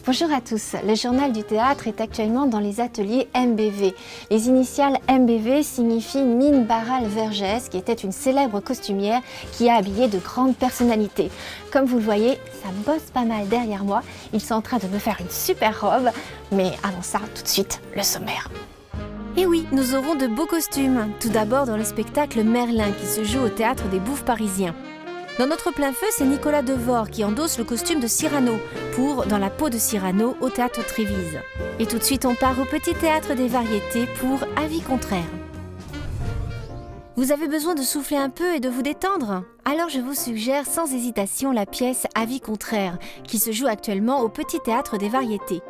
Bonjour à tous, le journal du théâtre est actuellement dans les ateliers MBV. Les initiales MBV signifient Mine Barral Vergès, qui était une célèbre costumière qui a habillé de grandes personnalités. Comme vous le voyez, ça bosse pas mal derrière moi. Ils sont en train de me faire une super robe, mais avant ça, tout de suite, le sommaire. Et oui, nous aurons de beaux costumes. Tout d'abord dans le spectacle Merlin qui se joue au théâtre des Bouffes parisiens. Dans notre plein feu, c'est Nicolas Devor qui endosse le costume de Cyrano pour Dans la peau de Cyrano au théâtre Trévise. Et tout de suite, on part au petit théâtre des variétés pour Avis contraire. Vous avez besoin de souffler un peu et de vous détendre? Alors je vous suggère sans hésitation la pièce Avis contraire qui se joue actuellement au petit théâtre des variétés.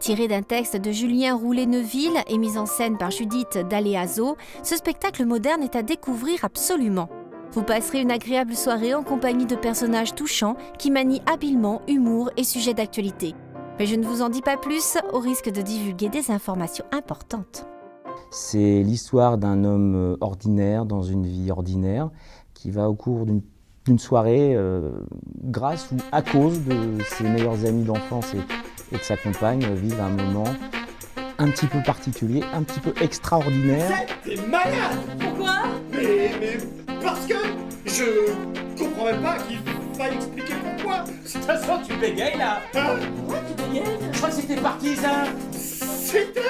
Tiré d'un texte de Julien Roulet-Neuville et mise en scène par Judith Daléazo, ce spectacle moderne est à découvrir absolument. Vous passerez une agréable soirée en compagnie de personnages touchants qui manient habilement humour et sujets d'actualité. Mais je ne vous en dis pas plus, au risque de divulguer des informations importantes. C'est l'histoire d'un homme ordinaire dans une vie ordinaire qui va au cours d'une soirée, grâce ou à cause de ses meilleurs amis d'enfance et de sa compagne, vivre un moment un petit peu particulier, un petit peu extraordinaire. T'es malade! Pourquoi? Mais parce que je comprends même pas qu'il faille expliquer pourquoi. De toute façon, tu bégayes là. Hein? Pourquoi tu bégayes? Je crois que c'était partisan. C'était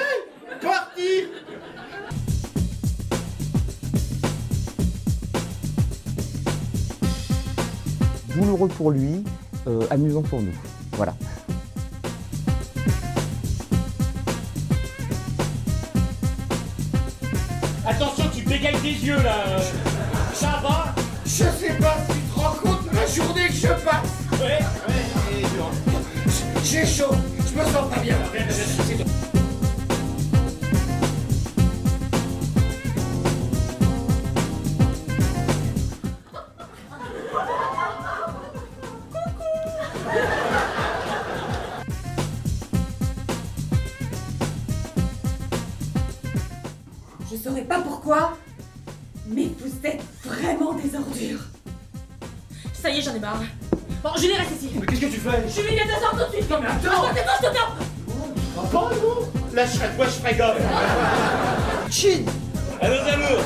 parti! Douloureux pour lui, amusant pour nous. Voilà. Attention, tu bégayes des yeux là. Ça va? Je sais pas si tu te rends compte de la journée que je passe. Ouais, et dur. J'ai chaud, je me sens pas bien. C'est tout. Je saurais pas pourquoi, mais vous êtes vraiment des ordures. Ça y est, j'en ai marre. Bon, Julie, reste ici. Mais qu'est-ce que tu fais? Julie, viens t'asseoir tout de suite. Non mais attends! Toi, tais-toi, je te tape. Ah bon, nous? Là, je serais toi, je ferais gomme. Chine! À nos amours.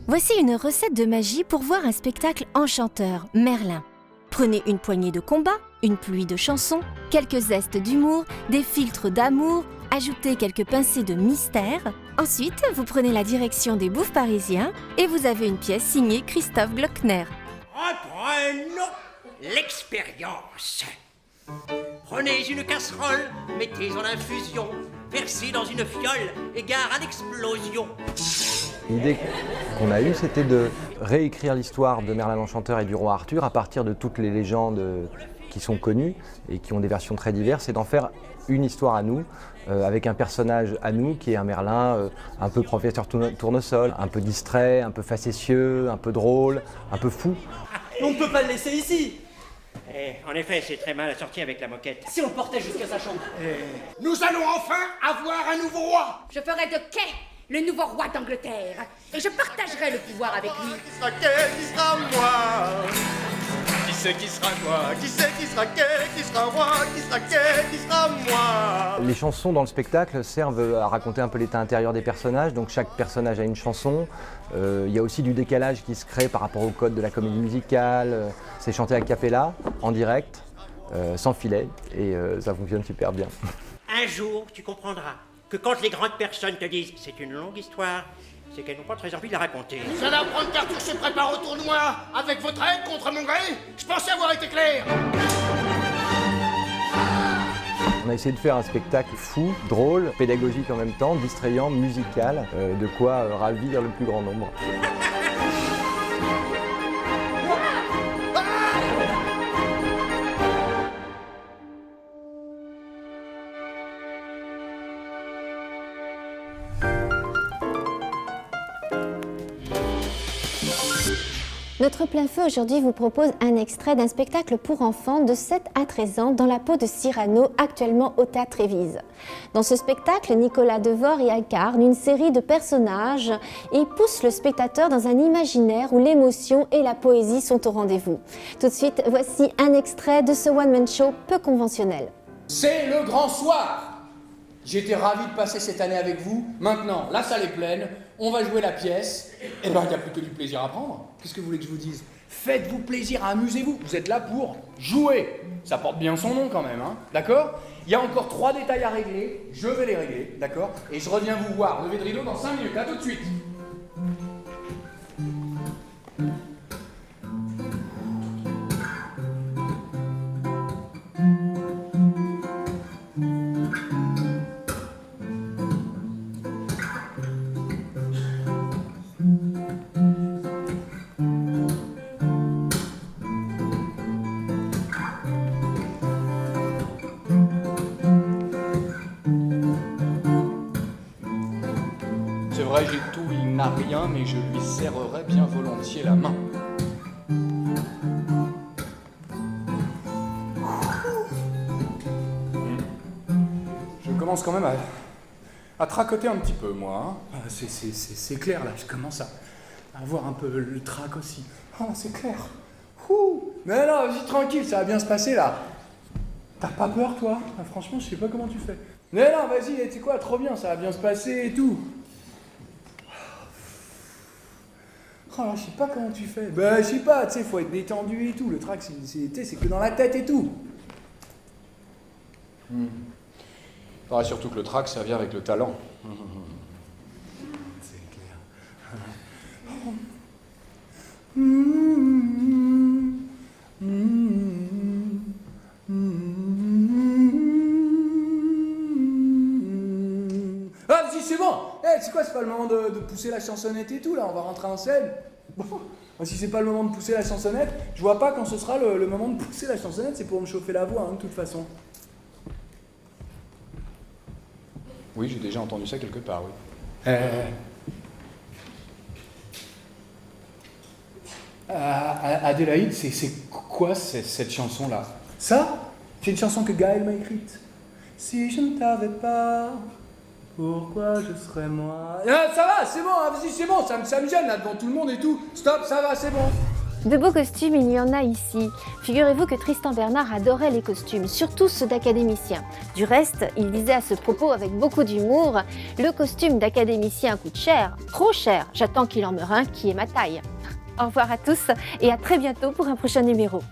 Voici une recette de magie pour voir un spectacle enchanteur, Merlin. Prenez une poignée de combat, une pluie de chansons, quelques zestes d'humour, des filtres d'amour, ajoutez quelques pincées de mystère. Ensuite, vous prenez la direction des Bouffes parisiens et vous avez une pièce signée Christophe Glockner. Apprenons l'expérience. Prenez une casserole, mettez en infusion, versez dans une fiole, égare à l'explosion. L'idée qu'on a eue, c'était de réécrire l'histoire de Merlin l'Enchanteur et du roi Arthur à partir de toutes les légendes qui sont connues et qui ont des versions très diverses, et d'en faire une histoire à nous, avec un personnage à nous qui est un Merlin un peu professeur tournesol, un peu distrait, un peu facétieux, un peu drôle, un peu fou. On ne peut pas le laisser ici. En effet, c'est très mal assorti avec la moquette. Si on le portait jusqu'à sa chambre. Nous allons enfin avoir un nouveau roi! Je ferai de Kay le nouveau roi d'Angleterre et je partagerai le pouvoir avec lui. Qui sera Kay? Qui sera moi? Qui c'est qui sera quoi? Qui c'est qui sera Kay? Qui sera roi? Qui sera Kay? Qui sera moi? Les chansons dans le spectacle servent à raconter un peu l'état intérieur des personnages, donc chaque personnage a une chanson. Il y a aussi du décalage qui se crée par rapport au code de la comédie musicale. C'est chanté a cappella, en direct, sans filet, et ça fonctionne super bien. Un jour, tu comprendras que quand les grandes personnes te disent « c'est une longue histoire », c'est qu'elles n'ont pas très envie de la raconter. Ça d'apprendre qu'Arthur se prépare au tournoi avec votre aide contre mon gré? Je pensais avoir été clair. On a essayé de faire un spectacle fou, drôle, pédagogique en même temps, distrayant, musical, de quoi ravir le plus grand nombre. Notre plein feu aujourd'hui vous propose un extrait d'un spectacle pour enfants de 7 à 13 ans dans la peau de Cyrano, actuellement au Théâtre Évise. Dans ce spectacle, Nicolas Devor y incarne une série de personnages et pousse le spectateur dans un imaginaire où l'émotion et la poésie sont au rendez-vous. Tout de suite, voici un extrait de ce one-man show peu conventionnel. C'est le grand soir! J'étais ravi de passer cette année avec vous. Maintenant, la salle est pleine, on va jouer la pièce. Eh ben, il n'y a plus que du plaisir à prendre. Qu'est-ce que vous voulez que je vous dise? Faites-vous plaisir, amusez-vous. Vous êtes là pour jouer. Ça porte bien son nom quand même, hein? D'accord? Il y a encore 3 détails à régler. Je vais les régler, d'accord? Et je reviens vous voir. Lever de rideau dans 5 minutes. À tout de suite. C'est vrai, j'ai tout, il n'a rien, mais je lui serrerai bien volontiers la main. Je commence quand même à tracoter un petit peu, moi. Hein. C'est clair, là, je commence à avoir un peu le trac aussi. Ah, c'est clair. Ouh. Mais non, vas-y, tranquille, ça va bien se passer, là. T'as pas peur, toi? Ah, franchement, je sais pas comment tu fais. Mais non, vas-y, tu sais quoi, trop bien, ça va bien se passer et tout. Oh là, je sais pas comment tu fais. Ben, je sais pas, tu sais, faut être détendu et tout. Le trac, c'est que dans la tête et tout. Faudra surtout que le trac, ça vient avec le talent. C'est clair. Ah, si, c'est bon! Eh, c'est quoi, c'est pas le moment de pousser la chansonnette et tout, là, on va rentrer en scène. Bon, si c'est pas le moment de pousser la chansonnette, je vois pas quand ce sera le moment de pousser la chansonnette, c'est pour me chauffer la voix, hein, de toute façon. Oui, j'ai déjà entendu ça quelque part, oui. Adélaïde, c'est quoi cette chanson-là? Ça, c'est une chanson que Gaël m'a écrite. Si je ne t'avais pas, pourquoi je serais moi? Ah, ça va, c'est bon, hein, vas-y, c'est bon, ça me gêne là devant tout le monde et tout. Stop, ça va, c'est bon. De beaux costumes, il y en a ici. Figurez-vous que Tristan Bernard adorait les costumes, surtout ceux d'académicien. Du reste, il disait à ce propos avec beaucoup d'humour « Le costume d'académicien coûte cher, trop cher, j'attends qu'il en meure un qui est ma taille ». Au revoir à tous et à très bientôt pour un prochain numéro.